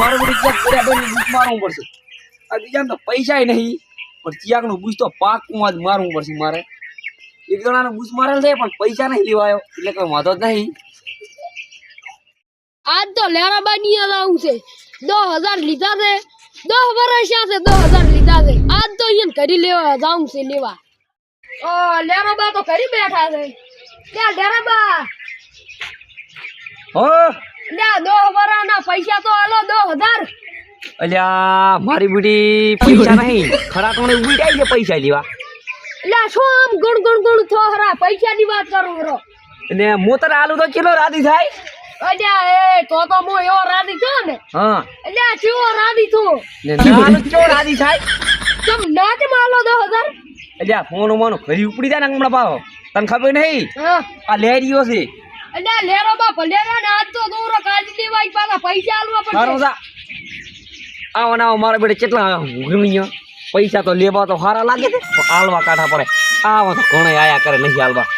મારો બધી ચેક કર્યા પછી બૂસ મારવું પડશે આ બીજા તો પૈસા નહીં પણ ચિયાકનું બૂસ તો પાકું આજ મારવું પડશે મારે એક જણાનો બૂસ મારેલ છે પણ પૈસા નહીં લેવાયો એટલે કોઈ વાંધો જ નહીં આજ તો લેરાબા ની આવું છે 10,000 લીધા છે 10 વર્ષ છે 10,000 લીધા છે આજ તો એને કરી લેવા જાઉં છે લેવા લેરાબા તો કરી બેઠા છે ત્યાં લેરાબા હો લ્યા 10 વર્ષના પૈસા તો આલો 10,000 અલ્યા મારી બુડી પૈસા નહીં ખરા કોણે ઉડાઈ છે પૈસા લેવા લ્યા શું આમ ગુણ થોહરા પૈસાની વાત કરું રો અને મોતર આલુ તો કિલો રાધી થાય અલ્યા એ તો મો એવો રાધી છો ને હા અલ્યા ચેવો રાધી છો ને નાનું ચો રાધી થાય તમ નાકે માલો 10,000 અલ્યા ફોન મોનો ઘરી ઉપડી જાય ને હમણાં પાવો તને ખબર નહીં હા આ લેરીઓ છે અલ્યા લેરો બા ભલેરા ને આજ તો દોરો કાઢી દેવાય પાછા પૈસા આલવા સારું પડશે આવો ના મારા બેટે કેટલા ઉઘરણીઓ પૈસા તો લેવા તો સારા લાગે છે આલવા કાઢા પડે આવો તો ઘણે આયા કરે નહીં આલવા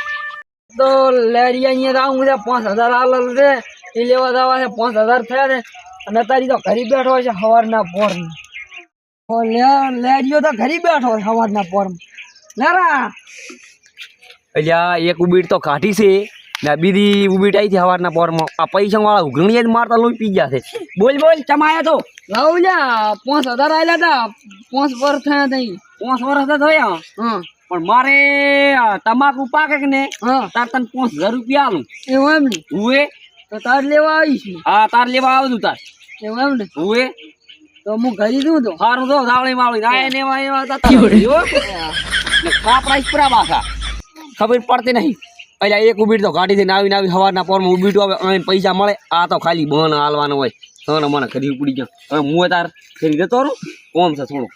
તો લેરી અહીંયા આવું છે 5,000 આલેલ છે એ લેવા જવા છે 5,000 થયા છે અને તારી તો ઘરી બેઠો છે સવારના પોરમાં લેરીઓ તો ઘરી બેઠો છે સવારના પોરમાં લેરા અલ્યા એક ઉબીટ તો કાઢી છે ને બીજી ઉબીટ આવી હતી સવારના પોરમાં આ પૈસા વાળા ઉઘરણીએ જ મારતા લોહી પી ગયા છે બોલ ચમાયા તો લાવ લ્યા 5,000 આવેલા હતા 5 વર્ષ થયા નહીં 5 વર્ષ તો થયા હા પણ મારે તમાકુ પાકે કે ને તાર તને 5,000 રૂપિયા આલું એવું એમ ને હુએ તો તાર લેવા આવીશું હા તાર લેવા આવતું તાર એવું એમ ને હુએ તો હું ઘરી દઉં તો સારું તો ધાવળી માવળી ના એને ખા પ્રાઇસ પૂરા પાછા ખબર પડતી નહીં એટલે એક ઉબીટ તો ગાડી થી નાવી સવારના પોરમાં ઉબીટ આવે પૈસા મળે આ તો ખાલી બન હાલવાનું હોય મને ખરી ઉપડી ગયો હવે હું તાર ખરી જતો રહું કોમ છે થોડું